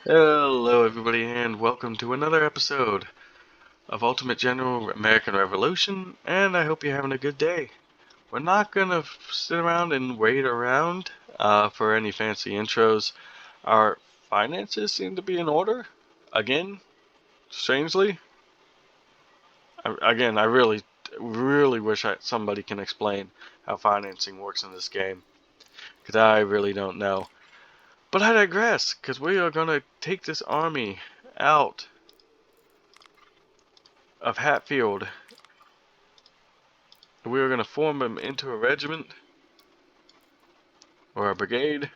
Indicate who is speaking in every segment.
Speaker 1: Hello, everybody, and welcome to another episode of Ultimate General American Revolution, and I hope you're having a good day. We're not gonna sit around and wait around for any fancy intros. Our finances seem to be in order. Again, strangely. I really wish somebody can explain how financing works in this game, because I really don't know. But I digress, because we are gonna take this army out of Hatfield. We are going to form them into a regiment or a brigade,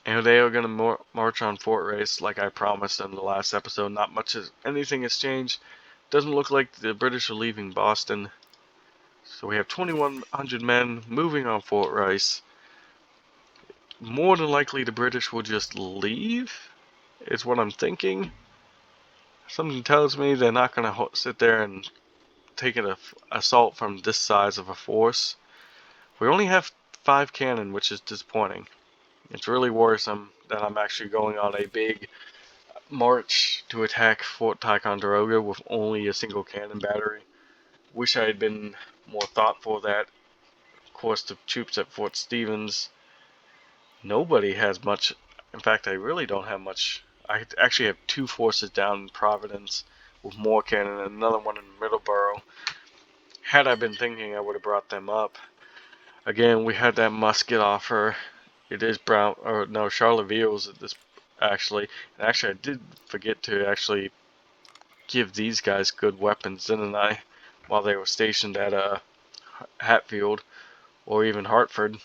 Speaker 1: and they are going to march on Fort Race like I promised in the last episode. Not much anything has changed. Doesn't look like the British are leaving Boston. So we have 2,100 men moving on Fort Rice. More than likely the British will just leave, is what I'm thinking. Something tells me they're not going to sit there and take an assault from this size of a force. We only have 5 cannon, which is disappointing. It's really worrisome that I'm actually going on a big march to attack Fort Ticonderoga with only a single cannon battery. Wish I had been more thoughtful of that. Of course, the troops at Fort Stevens, nobody has much. In fact, I really don't have much. I actually have 2 forces down in Providence with more cannon and another one in Middleborough. Had I been thinking, I would have brought them up. Again, we had that musket offer. It is Brown, or no, Charlevoix's at this, actually. And actually, I did forget to actually give these guys good weapons, didn't I? While they were stationed at Hatfield, or even Hartford.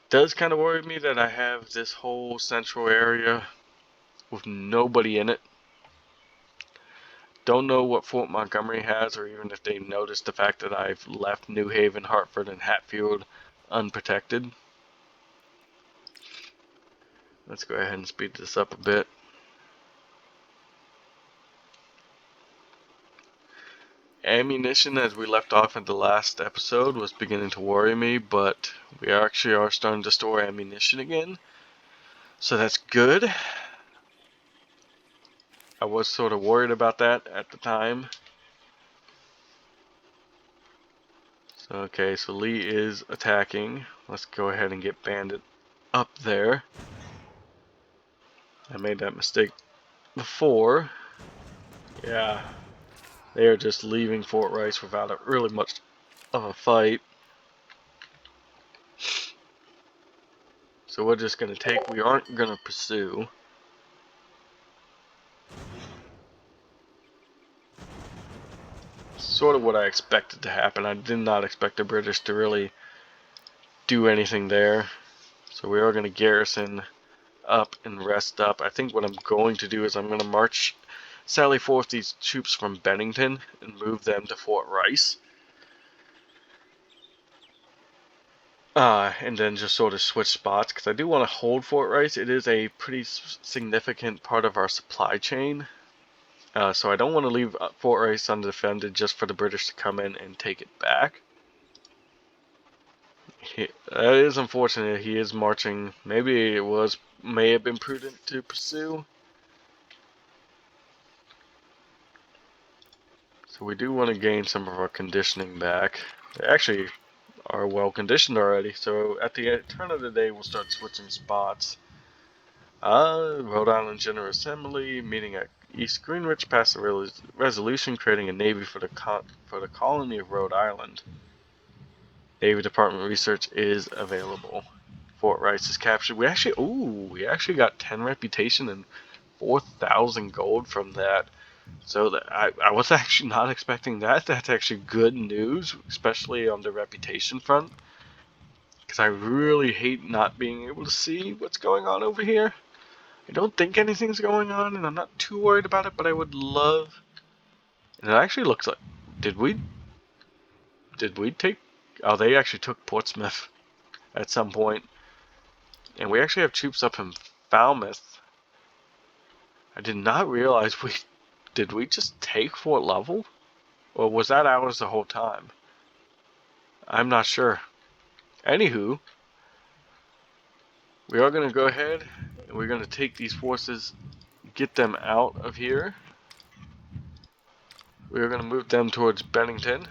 Speaker 1: Does kind of worry me that I have this whole central area with nobody in it. Don't know what Fort Montgomery has, or even if they noticed the fact that I've left New Haven, Hartford, and Hatfield unprotected. Let's go ahead and speed this up a bit. Ammunition, as we left off in the last episode, was beginning to worry me, but we actually are starting to store ammunition again, so that's good. I was sort of worried about that at the time. Okay, so Lee is attacking. Let's go ahead and get Bandit up there. I made that mistake before. Yeah, they are just leaving Fort Rice without really much of a fight. So we're just going to take, we aren't going to pursue. Sort of what I expected to happen. I did not expect the British to really do anything there. So we are going to garrison up and rest up. I think what I'm going to do is I'm going to march, sally forth these troops from Bennington and move them to Fort Rice. And then just sort of switch spots, because I do want to hold Fort Rice. It is a pretty significant part of our supply chain. So I don't want to leave Fort Rice undefended just for the British to come in and take it back. That is unfortunate. He is marching. Maybe it may have been prudent to pursue. So we do want to gain some of our conditioning back. They actually are well conditioned already. So at the turn of the day, we'll start switching spots. Rhode Island General Assembly meeting at East Greenwich passed a resolution creating a navy for the colony of Rhode Island. Navy Department research is available. Fort Rice is captured. We actually got 10 reputation and 4,000 gold from that. So I was actually not expecting that. That's actually good news, especially on the reputation front. Because I really hate not being able to see what's going on over here. I don't think anything's going on, and I'm not too worried about it, but I would love... And it actually looks like... Did we take... Oh, they actually took Portsmouth at some point. And we actually have troops up in Falmouth. I did not realize Did we just take Fort Lovell? Or was that ours the whole time? I'm not sure. Anywho, we are going to go ahead and we're going to take these forces, get them out of here. We are going to move them towards Bennington.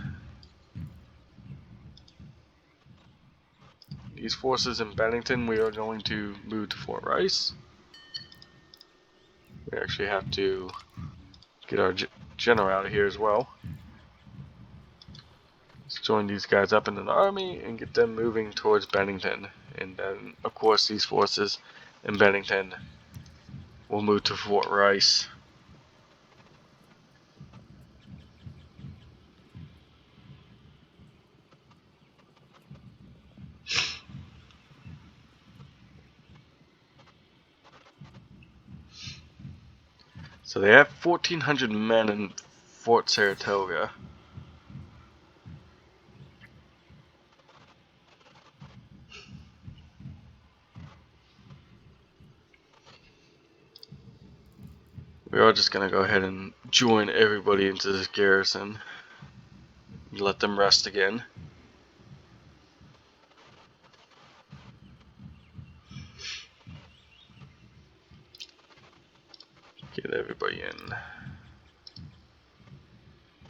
Speaker 1: These forces in Bennington we are going to move to Fort Rice. We actually have to get our general out of here as well. Let's join these guys up in an army and get them moving towards Bennington. And then, of course, these forces in Bennington will move to Fort Rice. So they have 1,400 men in Fort Saratoga. We are just going to go ahead and join everybody into this garrison. Let them rest again. Get everybody in.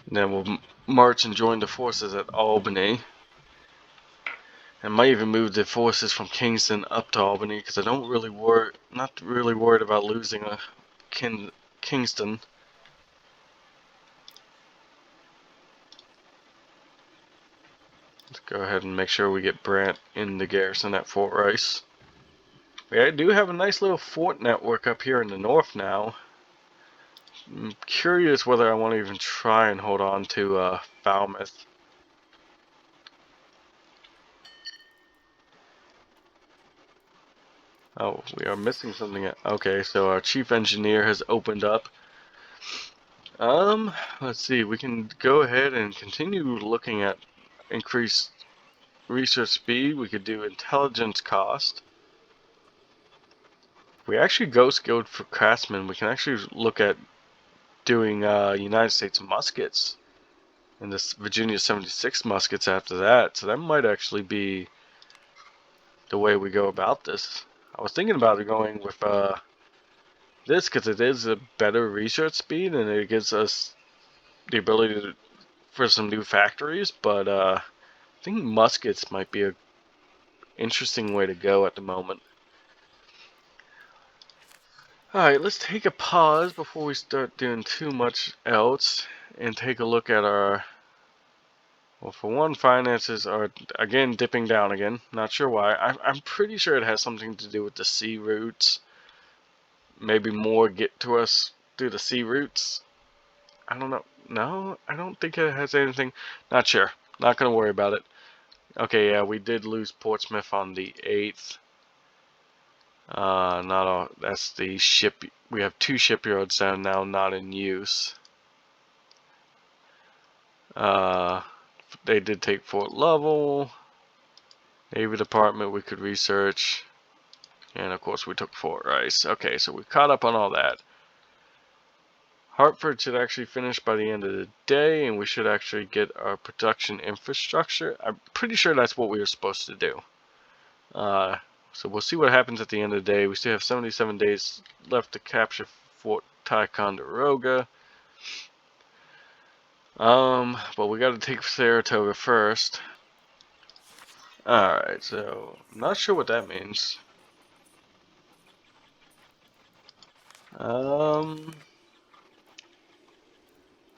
Speaker 1: And then we'll march and join the forces at Albany. I might even move the forces from Kingston up to Albany because I don't really not really worried about losing a Kingston. Let's go ahead and make sure we get Brant in the garrison at Fort Rice. We do have a nice little fort network up here in the north now. I'm curious whether I want to even try and hold on to Falmouth. Oh, we are missing something. Okay, so our chief engineer has opened up. Let's see. We can go ahead and continue looking at increased research speed. We could do intelligence cost. If we actually go skilled for craftsmen, we can actually look at doing United States muskets and this Virginia 76 muskets after that. So that might actually be the way we go about this. I was thinking about going with this because it is a better research speed and it gives us the ability for some new factories, but I think muskets might be a interesting way to go at the moment. Alright, let's take a pause before we start doing too much else and take a look at our, well, for one, finances are again dipping down again. Not sure why. I'm pretty sure it has something to do with the sea routes. Maybe more get to us through the sea routes. I don't know. No, I don't think it has anything. Not sure. Not gonna worry about it. Okay, yeah, we did lose Portsmouth on the 8th. Not all. That's the ship. We have 2 shipyards that are now not in use. They did take Fort Lovell. Navy Department we could research. And of course we took Fort Rice. Okay, so we caught up on all that. Hartford should actually finish by the end of the day, and we should actually get our production infrastructure. I'm pretty sure that's what we were supposed to do. So we'll see what happens at the end of the day. We still have 77 days left to capture Fort Ticonderoga. But we got to take Saratoga first. Alright, so I'm not sure what that means.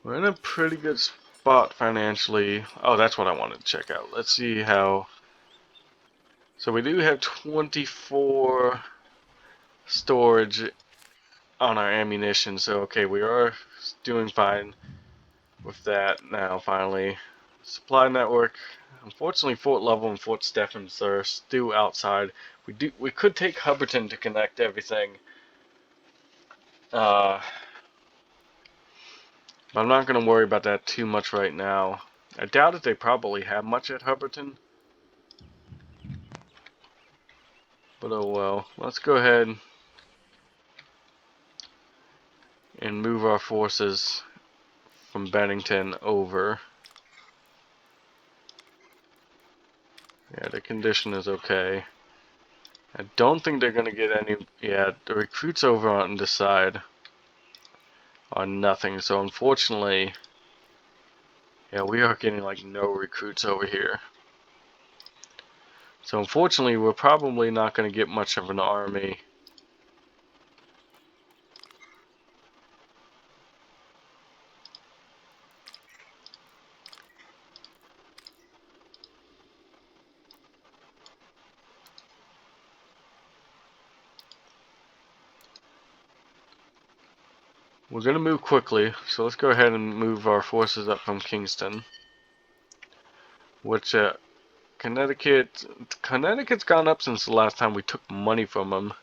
Speaker 1: We're in a pretty good spot financially. Oh, that's what I wanted to check out. Let's see how. So we do have 24 storage on our ammunition. So okay, we are doing fine with that now. Finally, supply network. Unfortunately, Fort Lovell and Fort Stephens are still outside. We could take Hubbardton to connect everything. But I'm not going to worry about that too much right now. I doubt if they probably have much at Hubbardton. But oh well. Let's go ahead and move our forces from Bennington over. Yeah, the condition is okay. I don't think they're gonna get any. Yeah, the recruits over on this side are nothing. So unfortunately, yeah, we are getting like no recruits over here. So unfortunately, we're probably not gonna get much of an army. We're gonna move quickly, so let's go ahead and move our forces up from Kingston. Which Connecticut's gone up since the last time we took money from them.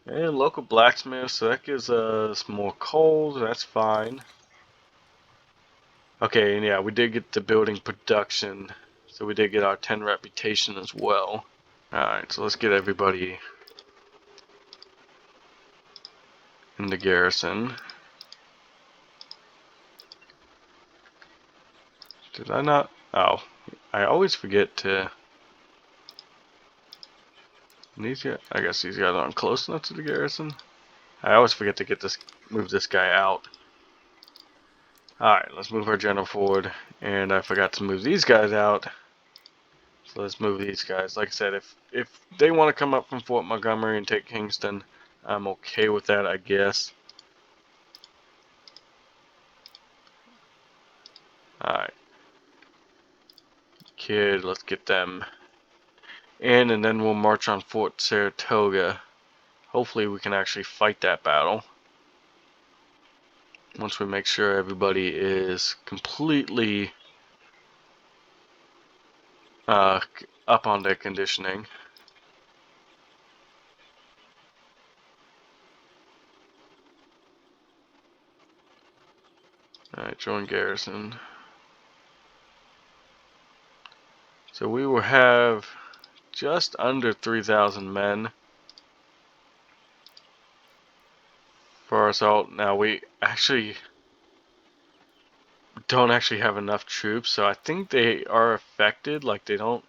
Speaker 1: And local blacksmith, so that gives us more coal, that's fine. Okay, and yeah, we did get the building production, so we did get our 10 reputation as well. Alright, so let's get everybody in the garrison. Did I not? Oh, I always forget to. These guys, I guess these guys aren't close enough to the garrison. I always forget to move this guy out. Alright, let's move our general forward. And I forgot to move these guys out. So let's move these guys. Like I said, if they want to come up from Fort Montgomery and take Kingston, I'm okay with that, I guess. Alright. Kid, let's get them in, and then we'll march on Fort Saratoga. Hopefully we can actually fight that battle. Once we make sure everybody is completely up on their conditioning. Alright, join garrison. So we will have just under 3,000 men for our assault. Now we actually don't actually have enough troops, so I think they are affected. Like they don't,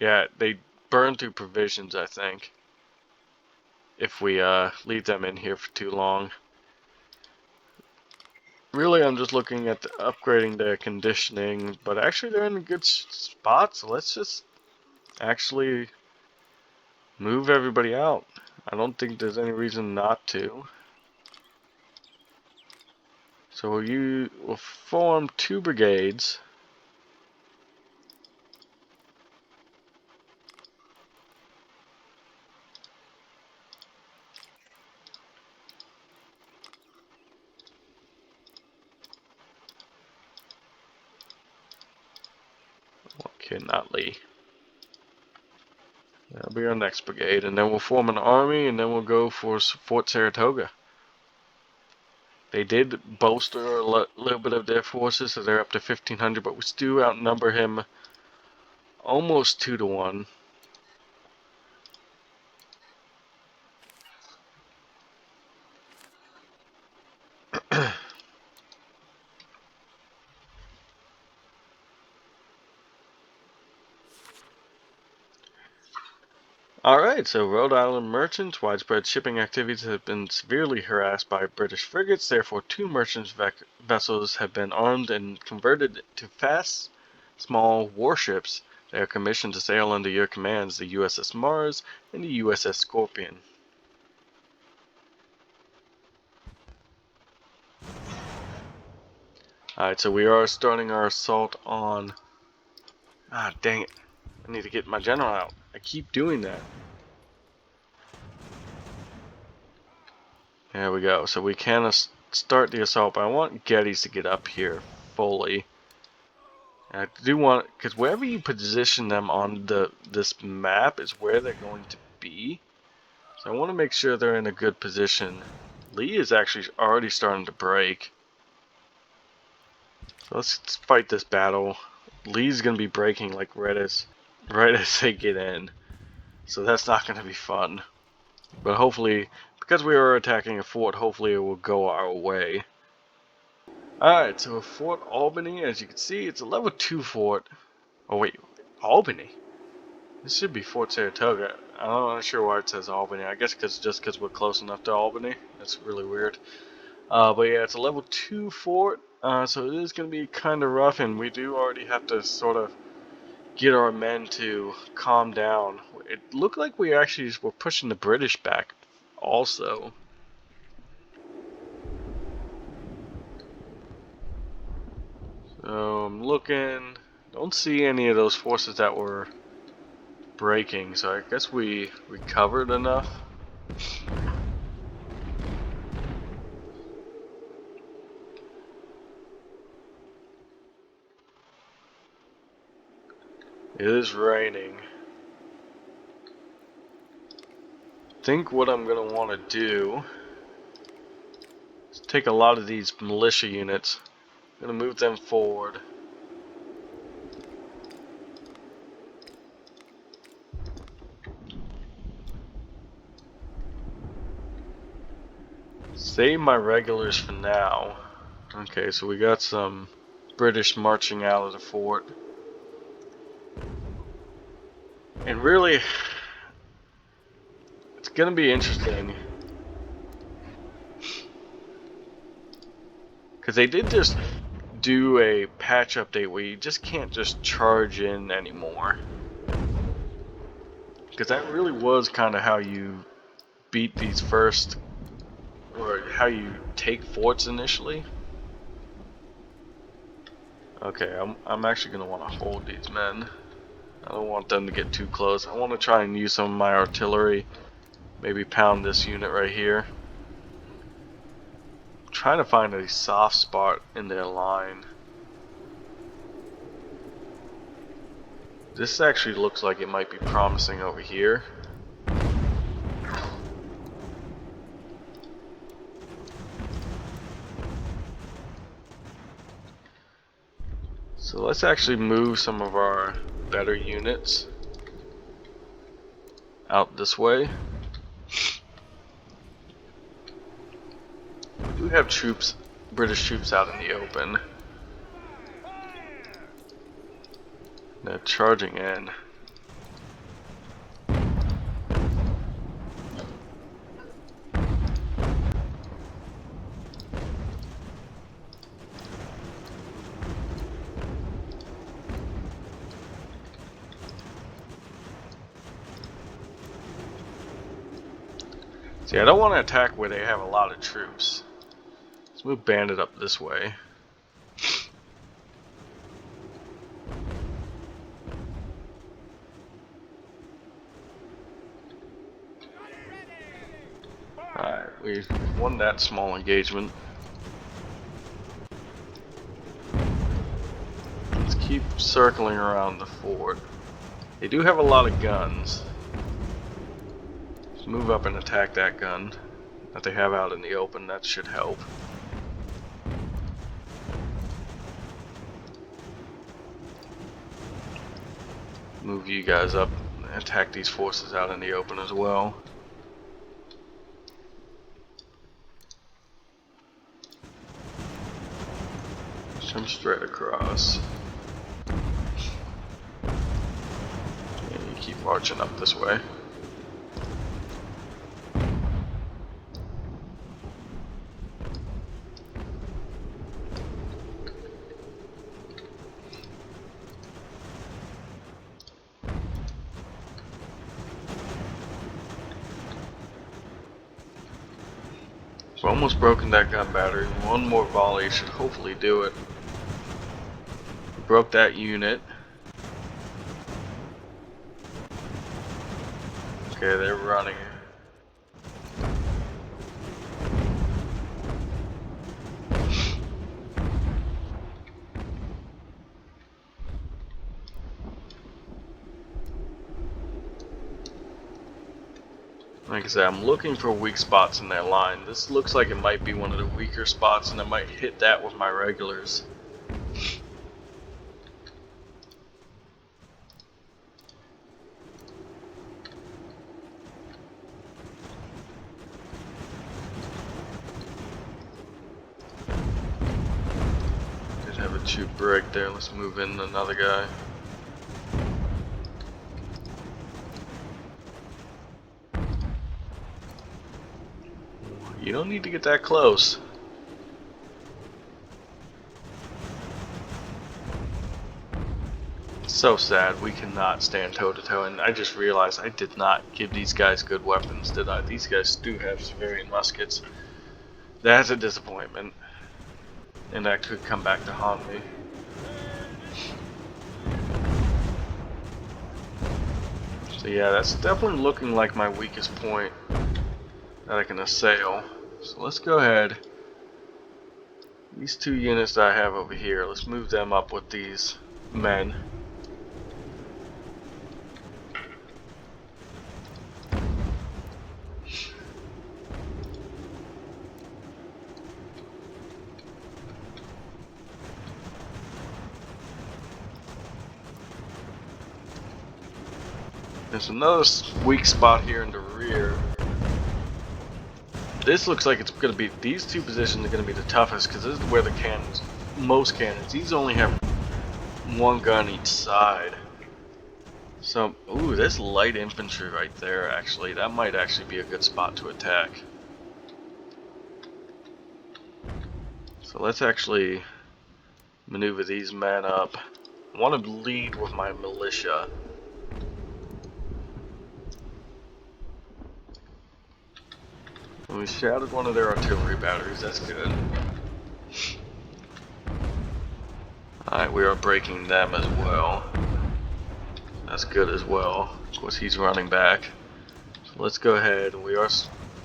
Speaker 1: yeah, they burn through provisions, I think, if we leave them in here for too long. Really, I'm just looking at upgrading their conditioning, but actually they're in a good spot, so let's just actually move everybody out. I don't think there's any reason not to. So we'll form 2 brigades. Okay, not Lee. That'll be our next brigade, and then we'll form an army, and then we'll go for Fort Saratoga. They did bolster a little bit of their forces, so they're up to 1,500, but we still outnumber him almost 2 to 1. Alright, so Rhode Island merchants, widespread shipping activities have been severely harassed by British frigates, therefore 2 merchant vessels have been armed and converted to fast, small warships. They are commissioned to sail under your commands, the USS Mars and the USS Scorpion. Alright, so we are starting our assault on... Ah, dang it. I need to get my general out. I keep doing that. There we go. So we can start the assault, but I want Gettys to get up here fully. And I do want, because wherever you position them on this map is where they're going to be. So I want to make sure they're in a good position. Lee is actually already starting to break. So let's fight this battle. Lee's going to be breaking like right as they get in. So that's not going to be fun. But hopefully, because we are attacking a fort, hopefully it will go our way. Alright, so Fort Albany, as you can see, it's a level 2 fort. Oh wait, Albany? This should be Fort Saratoga. I'm not sure why it says Albany. I guess just because we're close enough to Albany. That's really weird. But yeah, it's a level 2 fort, so it is going to be kind of rough, and we do already have to sort of get our men to calm down. It looked like we actually were pushing the British back also. So I'm looking, don't see any of those forces that were breaking, so I guess we recovered enough. It is raining. I think what I'm going to want to do is take a lot of these militia units. I'm going to move them forward. Save my regulars for now. Okay, so we got some British marching out of the fort. And really, it's going to be interesting. Because they did just do a patch update where you just can't just charge in anymore. Because that really was kind of how you beat these first, or how you take forts initially. Okay, I'm actually going to want to hold these men. I don't want them to get too close. I want to try and use some of my artillery. Maybe pound this unit right here. I'm trying to find a soft spot in their line. This actually looks like it might be promising over here. So let's actually move some of our better units out this way. We do have troops, British troops out in the open. They're charging in. See, I don't want to attack where they have a lot of troops. Let's move Bandit up this way. Alright, we won that small engagement. Let's keep circling around the fort. They do have a lot of guns. Let's move up and attack that gun that they have out in the open. That should help. Move you guys up and attack these forces out in the open as well. Come straight across. And you keep marching up this way. We've almost broken that gun battery. One more volley should hopefully do it. We broke that unit. Okay, they're running. Like I said, I'm looking for weak spots in that line. This looks like it might be one of the weaker spots, and I might hit that with my regulars. Shoot break there. Let's move in another guy. You don't need to get that close. So sad we cannot stand toe to toe, and I just realized I did not give these guys good weapons, did I? These guys do have civilian muskets. That's a disappointment, and that could come back to haunt me. So yeah, that's definitely looking like my weakest point that I can assail. So let's go ahead. These two units that I have over here, let's move them up with these men. There's another weak spot here in the rear. This looks like it's going to be, these two positions are going to be the toughest because this is where the cannons, most cannons, these only have one gun each side. So, ooh, there's light infantry right there actually. That might actually be a good spot to attack. So let's actually maneuver these men up. I want to lead with my militia. We shattered one of their artillery batteries, that's good. Alright, we are breaking them as well. That's good as well. Of course, he's running back. So let's go ahead. We are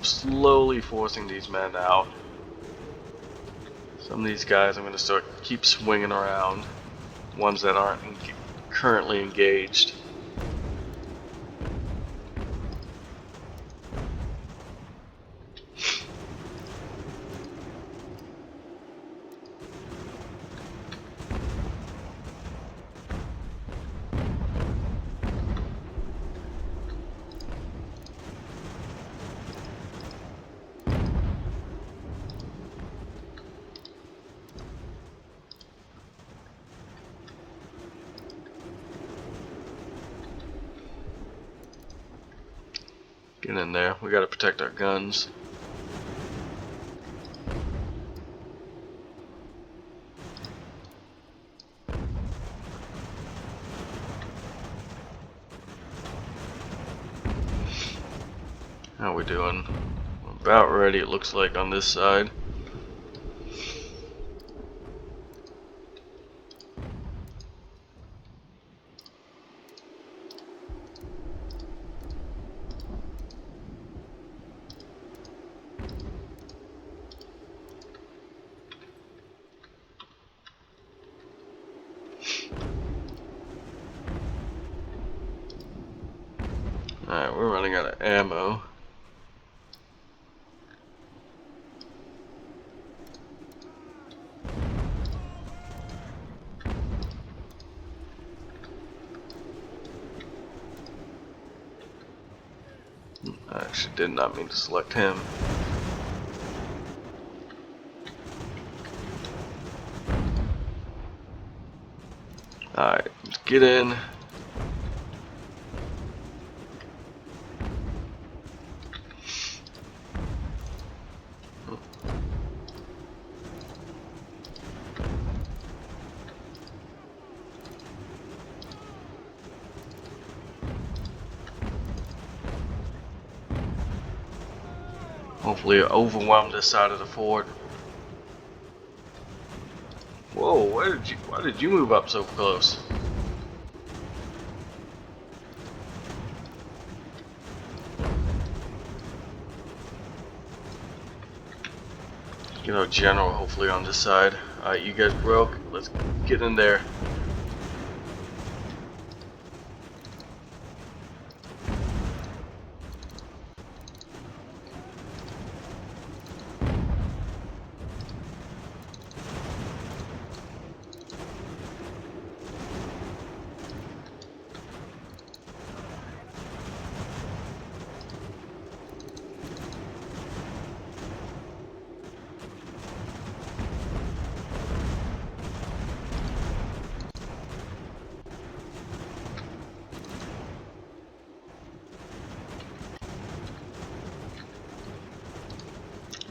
Speaker 1: slowly forcing these men out. Some of these guys I'm going to keep swinging around. Ones that aren't currently engaged. Get in there. We gotta protect our guns. How we doing? We're about ready, it looks like, on this side. Alright, we're running out of ammo. I actually did not mean to select him. Alright, get in. Hopefully overwhelm this side of the fort. Whoa, why did you move up so close? Get our general hopefully on this side. Alright, you guys broke. Let's get in there.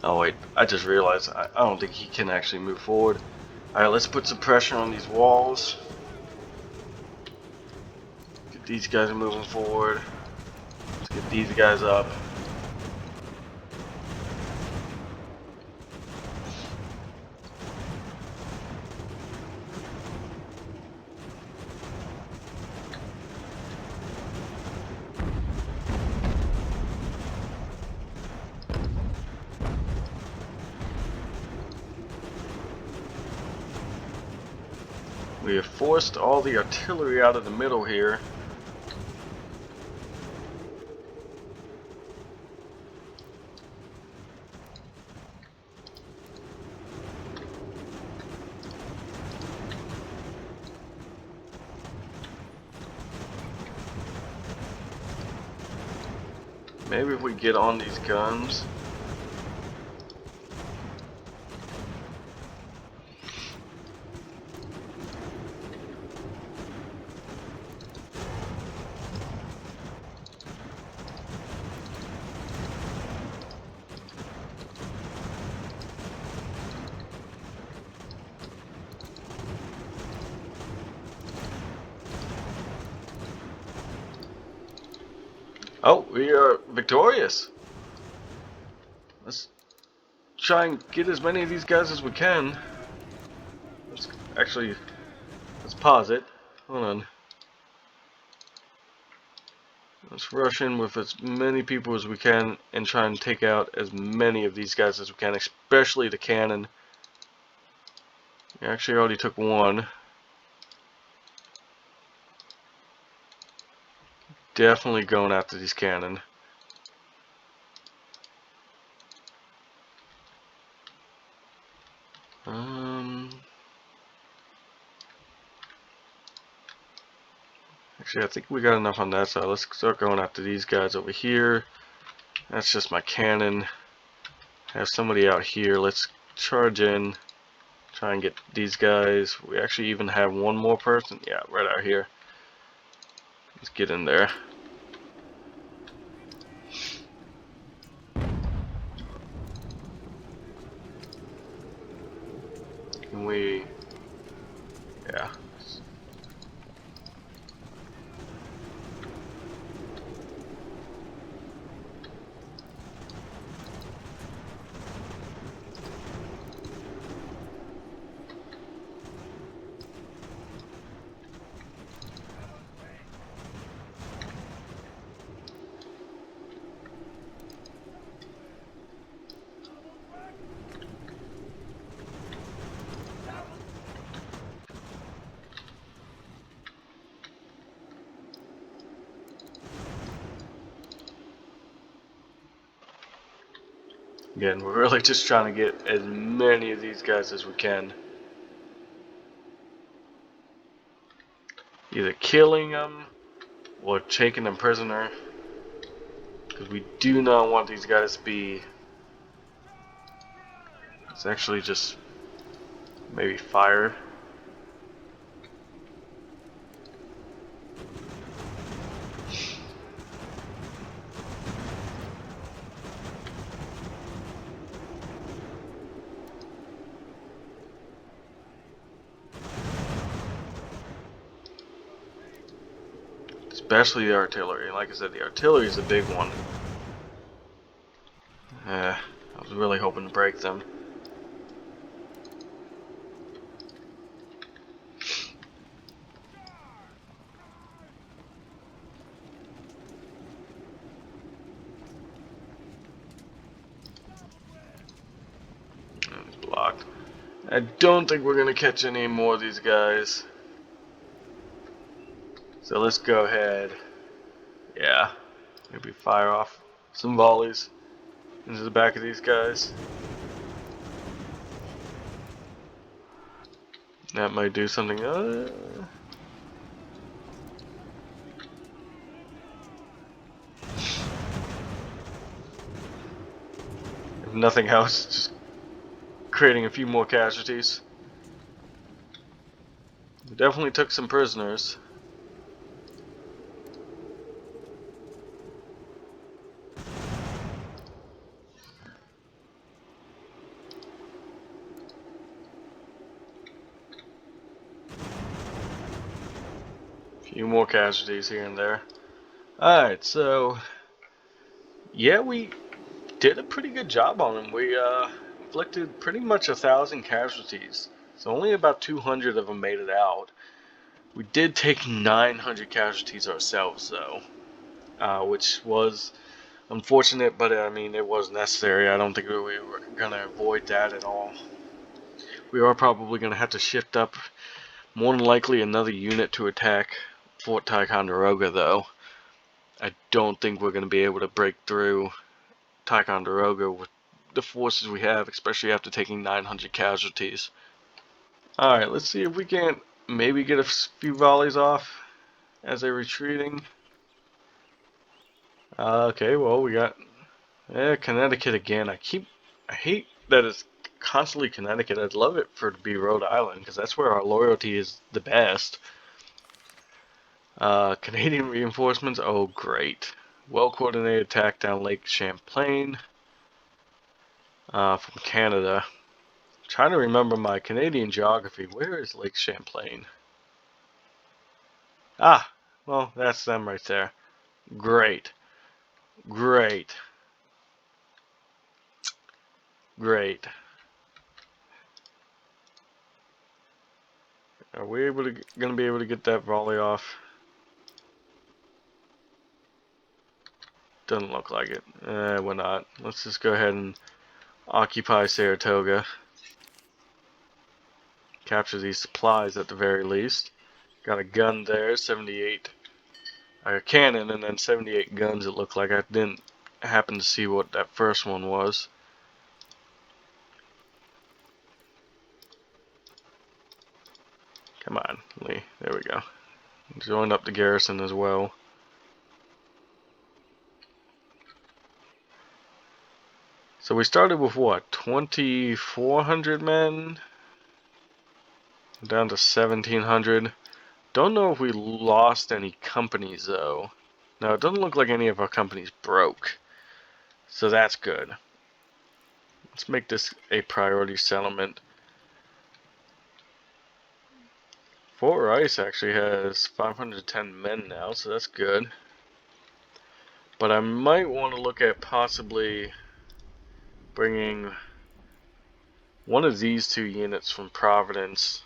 Speaker 1: Oh wait, I just realized I don't think he can actually move forward. Alright, let's put some pressure on these walls. Get these guys moving forward. Let's get these guys up. We have forced all the artillery out of the middle here. Maybe if we get on these guns. Oh, we are victorious. Let's try and get as many of these guys as we can. Let's actually, let's pause it. Hold on. Let's rush in with as many people as we can and try and take out as many of these guys as we can, especially the cannon. We actually already took one. Definitely going after these cannon. Actually, I think we got enough on that side. Let's start going after these guys over here. That's just my cannon. Have somebody out here. Let's charge in. Try and get these guys. We actually even have one more person. Yeah, right out here. Let's get in there. Can we... Yeah. Again, we're really just trying to get as many of these guys as we can. Either killing them or taking them prisoner. Because we do not want these guys to be... It's actually just maybe fire. Especially the artillery. Like I said, the artillery is a big one. I was really hoping to break them. Blocked. I don't think we're gonna catch any more of these guys. So let's go ahead. Yeah. Maybe fire off some volleys into the back of these guys. That might do something. If nothing else, just creating a few more casualties. We definitely took some prisoners. few more casualties here and there. Alright, so yeah, we did a pretty good job on them. We inflicted pretty much 1,000 casualties. So only about 200 of them made it out. We did take 900 casualties ourselves, though, which was unfortunate, but I mean, it was necessary. I don't think we were going to avoid that at all. We are probably going to have to shift up, more than likely, another unit to attack Fort Ticonderoga, though. I don't think we're going to be able to break through Ticonderoga with the forces we have, especially after taking 900 casualties. Alright, let's see if we can't maybe get a few volleys off as they're retreating. Okay, well, we got Connecticut again. I hate that it's constantly Connecticut. I'd love it for it to be Rhode Island, because that's where our loyalty is the best. Canadian reinforcements, oh great. Well-coordinated attack down Lake Champlain from Canada. I'm trying to remember my Canadian geography. Where is Lake Champlain? Ah, well, that's them right there. Great. Great. Great. Are we gonna be able to get that volley off? Doesn't look like it. We're not. Let's just go ahead and occupy Saratoga. Capture these supplies at the very least. Got a gun there, 78. A cannon and then 78 guns it looked like. I didn't happen to see what that first one was. Come on, Lee. There we go. Joined up the garrison as well. So we started with what? 2,400 men? Down to 1,700. Don't know if we lost any companies though. No, it doesn't look like any of our companies broke. So that's good. Let's make this a priority settlement. Fort Rice actually has 510 men now, so that's good. But I might want to look at possibly bringing one of these two units from Providence.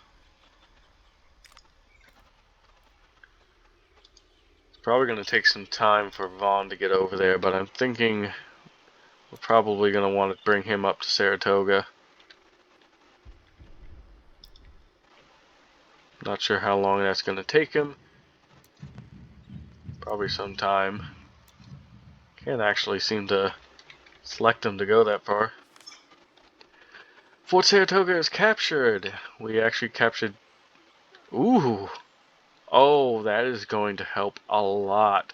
Speaker 1: It's probably going to take some time for Vaughn to get over there, but I'm thinking we're probably going to want to bring him up to Saratoga. Not sure how long that's going to take him. Probably some time. Can't actually seem to select him to go that far. Fort Saratoga is captured. We actually captured... Ooh! Oh, that is going to help a lot.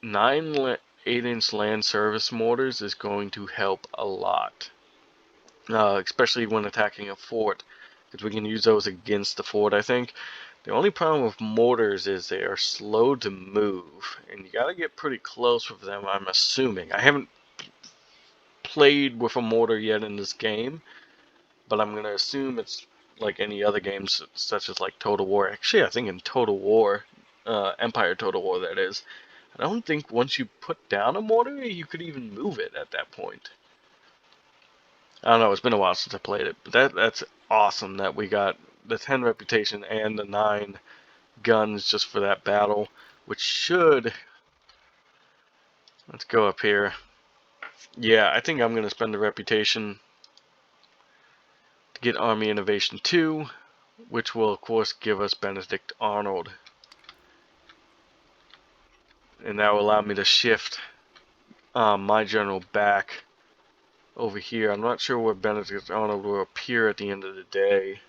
Speaker 1: 9 8-inch land service mortars is going to help a lot. Especially when attacking a fort, because we can use those against the fort, I think. The only problem with mortars is they are slow to move, and you gotta get pretty close with them, I'm assuming. I haven't played with a mortar yet in this game, but I'm gonna assume it's like any other games, such as like Total War. Actually, I think in Total War, Empire Total War that is, I don't think once you put down a mortar, you could even move it at that point. I don't know, it's been a while since I played it, but that's awesome that we got the 10 reputation and the 9 guns just for that battle, which should... Let's go up here. Yeah, I think I'm going to spend the reputation to get Army Innovation 2, which will of course give us Benedict Arnold. And that will allow me to shift my general back over here. I'm not sure where Benedict Arnold will appear at the end of the day.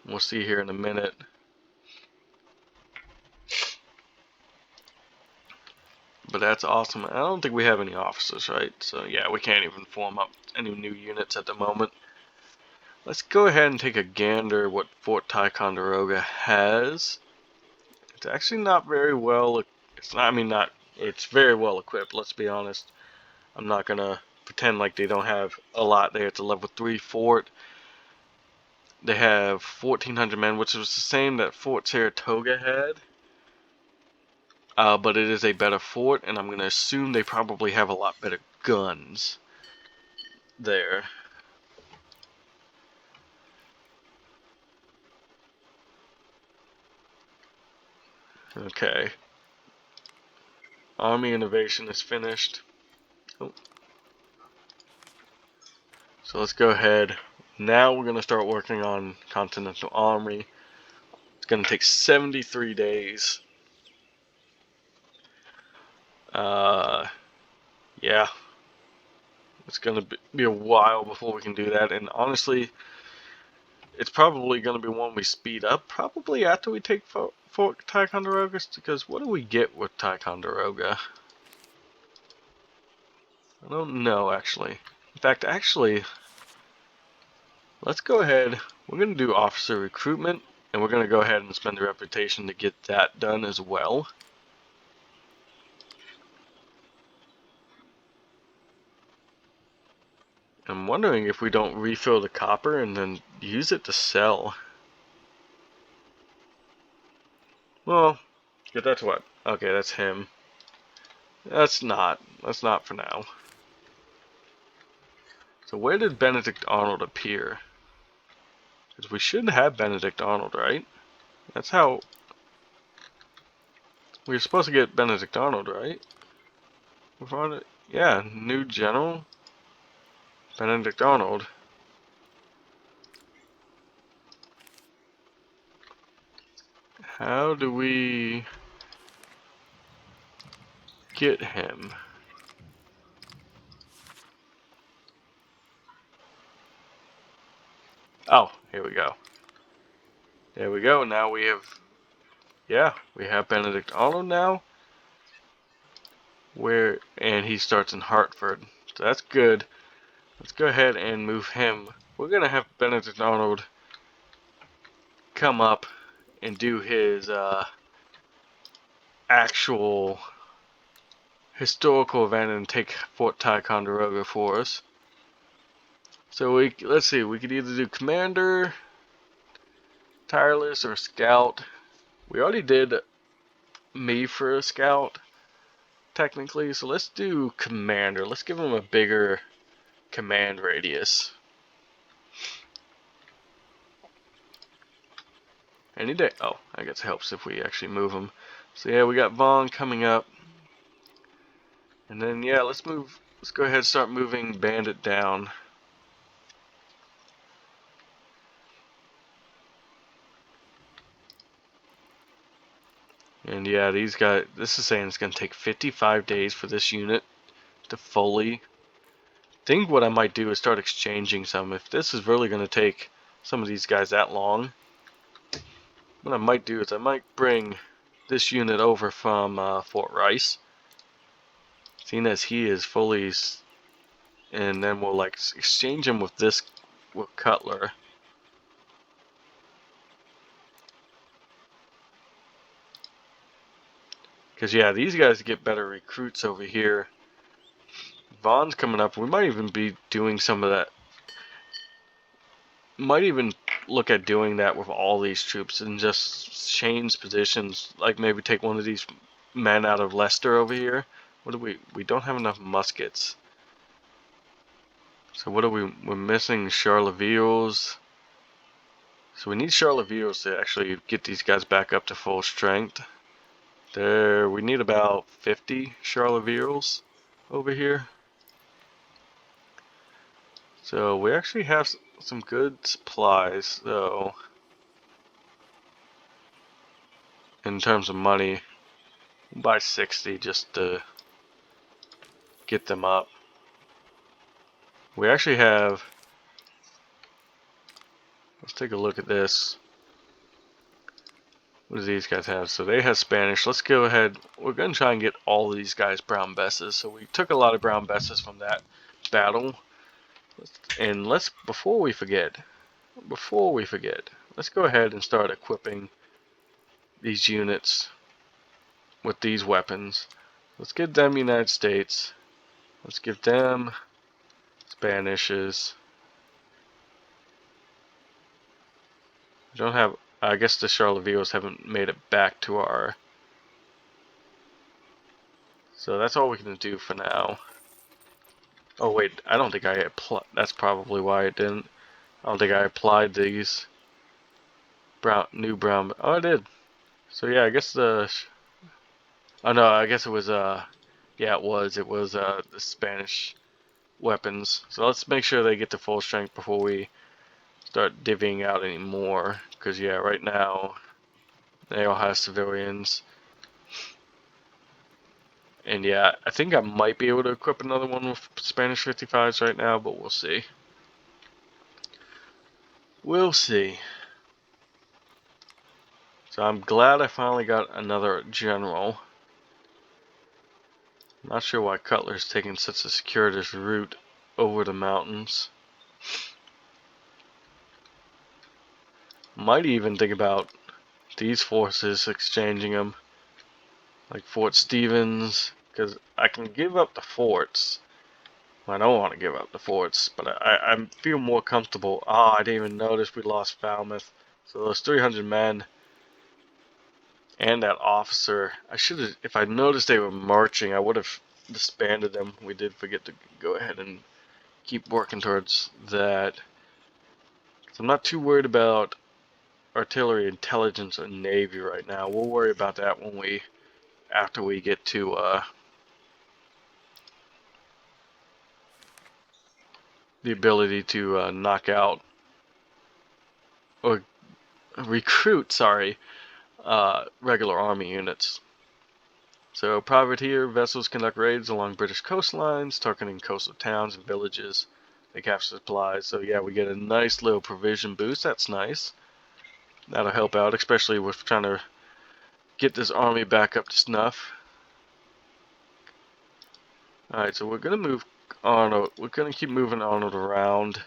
Speaker 1: We'll see here in a minute. But that's awesome. I don't think we have any officers, right? So yeah, we can't even form up any new units at the moment. Let's go ahead and take a gander what Fort Ticonderoga has. It's actually not very well. It's not. I mean, not. It's very well equipped. Let's be honest. I'm not gonna pretend like they don't have a lot there. It's a level 3 fort. they have 1,400 men, which was the same that Fort Saratoga had. But it is a better fort, and I'm going to assume they probably have a lot better guns there. Okay. Army innovation is finished. Oh. So let's go ahead. Now we're going to start working on Continental Army. It's going to take 73 days. Yeah. It's going to be a while before we can do that. And honestly, it's probably going to be one we speed up probably after we take Fort Ticonderoga. Because what do we get with Ticonderoga? I don't know, actually. In fact, let's go ahead. We're going to do officer recruitment, and we're going to go ahead and spend the reputation to get that done as well. I'm wondering if we don't refill the copper and then use it to sell. Well, yeah, that's what? Okay, that's him. That's not for now. So where did Benedict Arnold appear? Because we should have Benedict Arnold, right? That's how... We were supposed to get Benedict Arnold, right? Yeah, new general. Benedict Arnold. How do we get him? Oh, here we go. There we go. Now we have... Yeah, we have Benedict Arnold now. And he starts in Hartford. So that's good. Let's go ahead and move him. We're going to have Benedict Arnold come up and do his actual historical event and take Fort Ticonderoga for us. So let's see, we could either do Commander, Tireless, or Scout. We already did me for a Scout, technically, so let's do Commander. Let's give him a bigger command radius. Any day. Oh, I guess it helps if we actually move him. So yeah, we got Vaughn coming up. And then yeah, let's go ahead and start moving Bandit down. And yeah, these guys, this is saying it's going to take 55 days for this unit to fully. I think what I might do is start exchanging some. If this is really going to take some of these guys that long, what I might do is I might bring this unit over from Fort Rice, seeing as he is fully, and then we'll like exchange him with this Cutler. Because yeah, these guys get better recruits over here. Vaughn's coming up. We might even be doing some of that. Might even look at doing that with all these troops and just change positions. Like maybe take one of these men out of Leicester over here. What do we don't have enough muskets. So what are we're missing Charlevilles. So we need Charlevilles to actually get these guys back up to full strength. We need about 50 Charlevilles over here. So we actually have some good supplies, though, in terms of money. We'll buy 60 just to get them up. We actually have, let's take a look at this. What do these guys have? So they have Spanish. Let's go ahead. We're going to try and get all of these guys brown besses. So we took a lot of brown besses from that battle. And before we forget, let's go ahead and start equipping these units with these weapons. Let's give them United States. Let's give them Spanishes. We don't have. I guess the Charlevilles haven't made it back to our. So that's all we can do for now. Oh wait, I don't think I applied. That's probably why it didn't. I don't think I applied these new brown. Oh, I did. So yeah, I guess the. Oh no, I guess it was yeah, it was. It was the Spanish weapons. So let's make sure they get to full strength before we start divvying out any more. Because yeah, right now they all have civilians. And yeah, I think I might be able to equip another one with Spanish 55s right now, but we'll see. We'll see. So I'm glad I finally got another general. Not sure why Cutler's taking such a circuitous route over the mountains. Might even think about these forces exchanging them. Like Fort Stevens, because I can give up the forts. I don't want to give up the forts, but I feel more comfortable. Ah, I didn't even notice we lost Falmouth. So those 300 men and that officer, I should have, if I noticed they were marching, I would have disbanded them. We did forget to go ahead and keep working towards that. So I'm not too worried about artillery intelligence or navy right now. We'll worry about that when after we get to the ability to knock out or recruit, sorry, regular army units. So privateer vessels conduct raids along British coastlines, targeting coastal towns and villages. They capture supplies. So yeah, we get a nice little provision boost. That's nice. That'll help out, especially with trying to get this army back up to snuff. Alright, so we're gonna move Arnold. We're gonna keep moving Arnold around.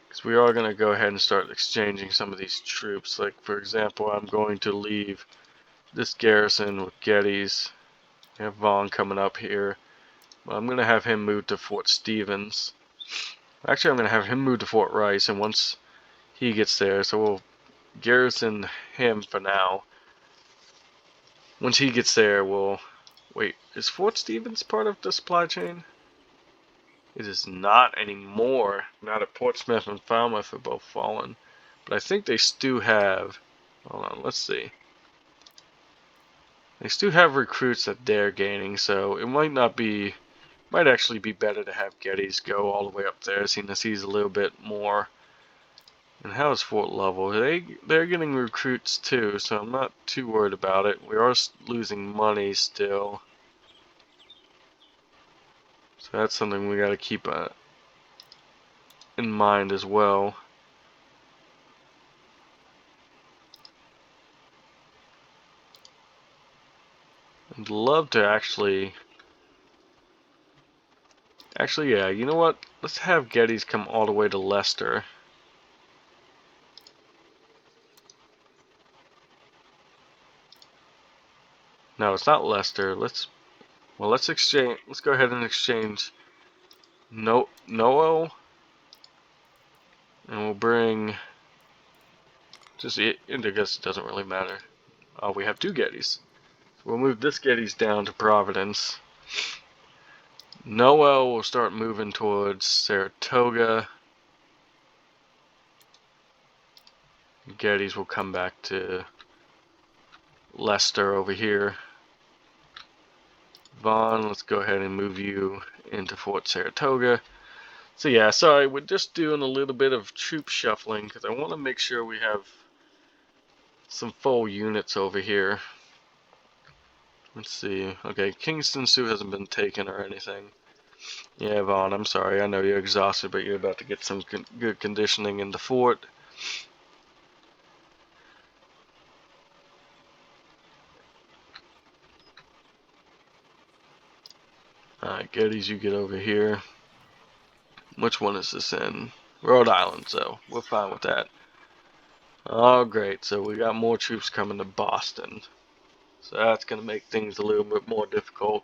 Speaker 1: Because we are gonna go ahead and start exchanging some of these troops. Like for example, I'm going to leave this garrison with Geddes. We have Vaughn coming up here. But I'm gonna have him move to Fort Stevens. Actually, I'm gonna have him move to Fort Rice, and once he gets there, so we'll garrison him for now. Once he gets there, we'll wait. Is Fort Stevens part of the supply chain? It is not anymore. Now that Portsmouth and Falmouth have both fallen, but I think they still have. Hold on, let's see. They still have recruits that they're gaining, so it might not be. Might actually be better to have Geddes go all the way up there, seeing as he's a little bit more. And how is Fort Level? They're getting recruits too, so I'm not too worried about it. We are losing money still, so that's something we got to keep in mind as well. I'd love to actually, yeah. You know what? Let's have Geddes come all the way to Leicester. No, it's not Leicester. Let's exchange. Let's go ahead and exchange Noel, and we'll bring. Just I guess it doesn't really matter. Oh, we have two Geddes. So we'll move this Geddes down to Providence. Noel will start moving towards Saratoga. Geddes will come back to Leicester over here. Vaughn, let's go ahead and move you into Fort Saratoga. So yeah, sorry, we're just doing a little bit of troop shuffling because I want to make sure we have some full units over here. Let's see. Okay, Kingston Sioux hasn't been taken or anything. Yeah, Vaughn, I'm sorry. I know you're exhausted, but you're about to get some good conditioning in the fort. Alright, Geddes, you get over here. Which one is this in? Rhode Island, so we're fine with that. Oh, great. So we got more troops coming to Boston. So that's going to make things a little bit more difficult.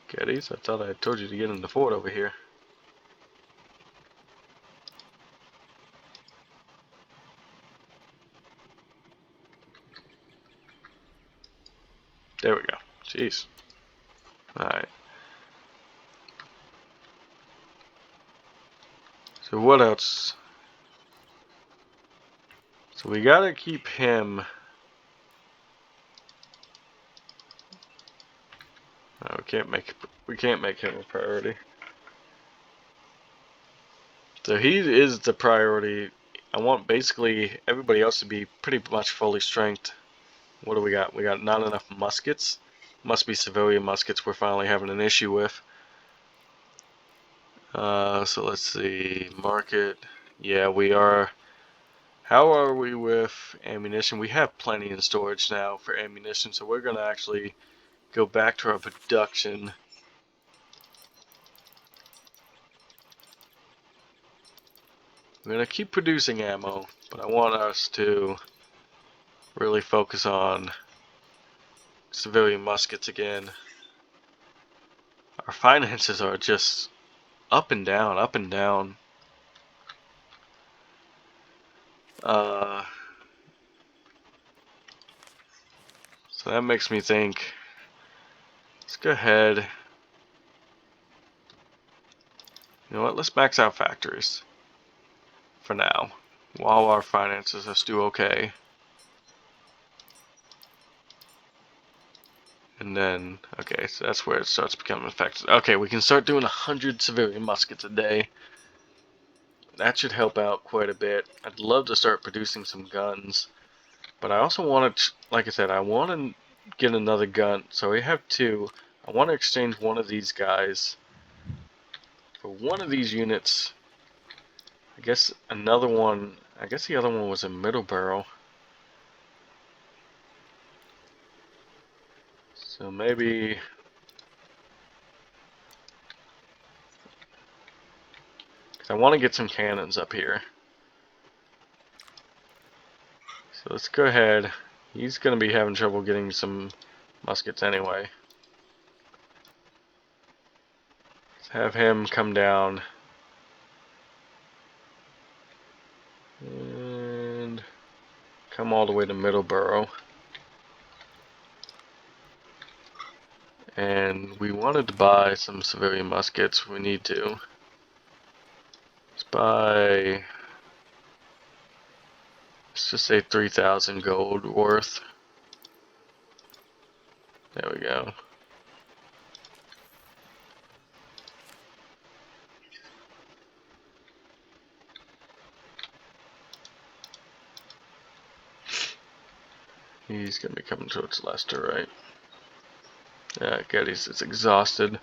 Speaker 1: Geddes, I thought I told you to get in the fort over here. There we go. Jeez. Alright. So what else? So we gotta keep him. No, we can't make him a priority. So he is the priority. I want basically everybody else to be pretty much fully strength. What do we got? We got not enough muskets. Must be civilian muskets we're finally having an issue with. So let's see. Market. Yeah, we are. How are we with ammunition? We have plenty in storage now for ammunition, so we're gonna actually go back to our production. We're gonna keep producing ammo, but I want us to really focus on civilian muskets again. Our finances are just up and down, up and down. So that makes me think, let's go ahead. You know what, let's max out factories for now, while our finances are still okay. And then, okay, so that's where it starts becoming effective. Okay, we can start doing 100 civilian muskets a day. That should help out quite a bit. I'd love to start producing some guns. But I also want to, like I said, I want to get another gun. So we have two. I want to exchange one of these guys for one of these units. I guess another one, I guess the other one was a middle barrel. So maybe, because I want to get some cannons up here. So let's go ahead. He's going to be having trouble getting some muskets anyway. Let's have him come down. And come all the way to Middleborough. And we wanted to buy some civilian muskets. We need to. Let's buy, let's just say 3,000 gold worth. There we go. He's gonna be coming towards Leicester, right? Yeah, Geddes is exhausted.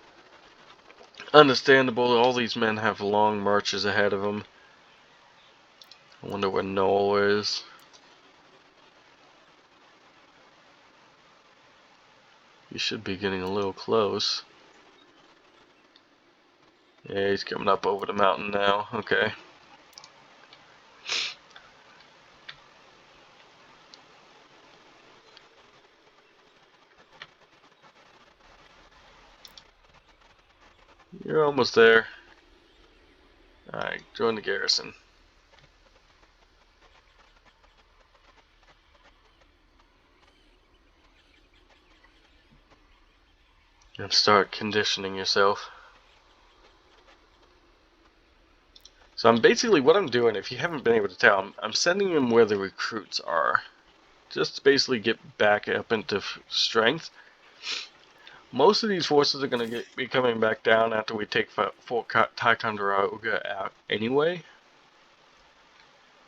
Speaker 1: Understandable, all these men have long marches ahead of them. I wonder where Noel is. He should be getting a little close. Yeah, he's coming up over the mountain now. Okay. You're almost there. Alright, join the garrison. And start conditioning yourself. So I'm basically, what I'm doing, if you haven't been able to tell, I'm sending them where the recruits are. Just to basically get back up into strength. Most of these forces are going to be coming back down after we take Fort Ticonderoga out anyway.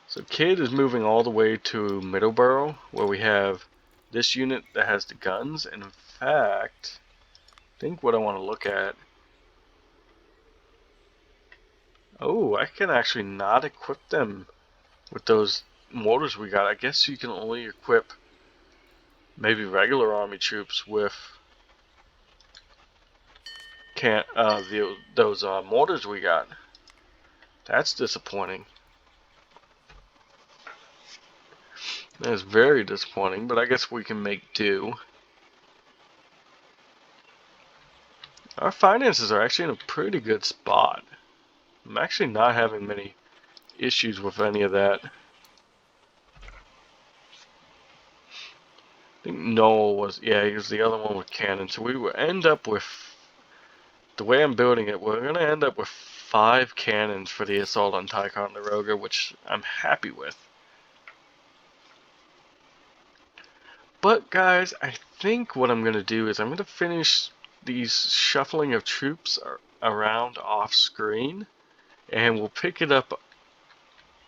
Speaker 1: So Kidd is moving all the way to Middleborough, where we have this unit that has the guns. And in fact, I think what I want to look at... Oh, I can actually not equip them with those mortars we got. I guess you can only equip maybe regular army troops with those mortars we got. That's disappointing. That is very disappointing, but I guess we can make do. Our finances are actually in a pretty good spot. I'm actually not having many issues with any of that. I think Noel was, yeah, he was the other one with cannon. So we will end up with, the way I'm building it, we're going to end up with 5 cannons for the assault on Ticonderoga, which I'm happy with. But guys, I think what I'm going to do is I'm going to finish these shuffling of troops around off screen, and we'll pick it up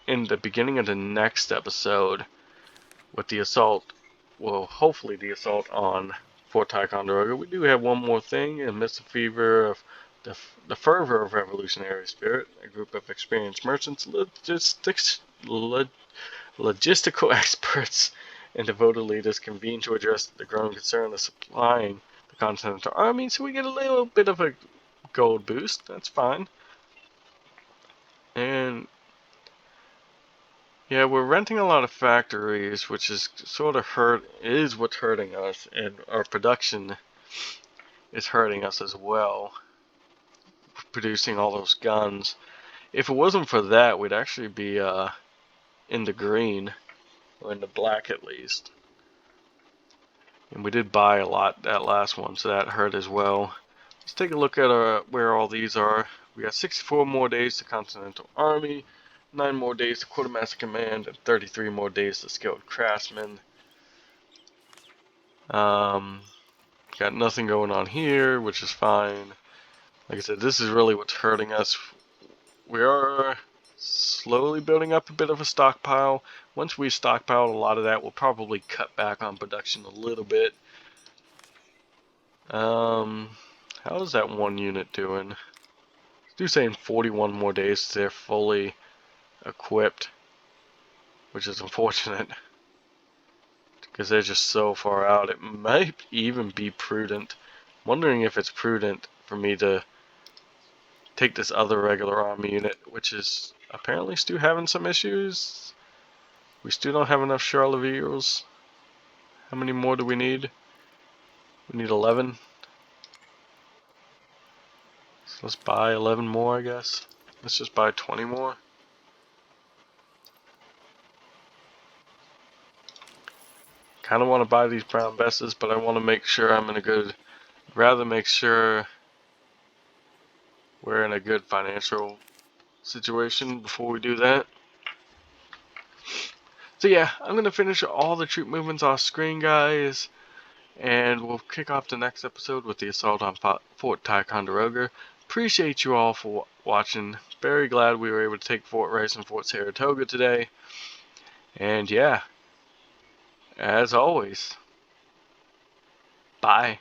Speaker 1: in the beginning of the next episode with the assault, well, hopefully the assault on Fort Ticonderoga. We do have one more thing, and Mr. Fever of the fervor of revolutionary spirit, a group of experienced merchants, logistical experts, and devoted leaders convene to address the growing concern of supplying the Continental Army, so we get a little bit of a gold boost. That's fine. And yeah, we're renting a lot of factories, which is sort of what's hurting us, and our production is hurting us as well, producing all those guns. If it wasn't for that, we'd actually be in the green, or in the black at least. And we did buy a lot that last one, so that hurt as well. Let's take a look at where all these are. We got 64 more days to Continental Army, 9 more days to Quartermaster Command, and 33 more days to Skilled Craftsmen. Got nothing going on here, which is fine. Like I said, this is really what's hurting us. We are slowly building up a bit of a stockpile. Once we stockpile a lot of that, we'll probably cut back on production a little bit. How is that one unit doing? Do saying 41 more days to they're fully equipped, which is unfortunate because they're just so far out. It might even be prudent. I'm wondering if it's prudent for me to take this other regular army unit, which is apparently still having some issues. We still don't have enough Charlevilles. How many more do we need? We need 11. So let's buy 11 more, I guess. Let's just buy 20 more. Kind of want to buy these brown besses, but I want to make sure I'm in a good, rather make sure we're in a good financial situation before we do that. So yeah, I'm going to finish all the troop movements off screen, guys, and we'll kick off the next episode with the assault on Fort Ticonderoga. Appreciate you all for watching. Very glad we were able to take Fort Rice and Fort Saratoga today. And yeah, as always, bye.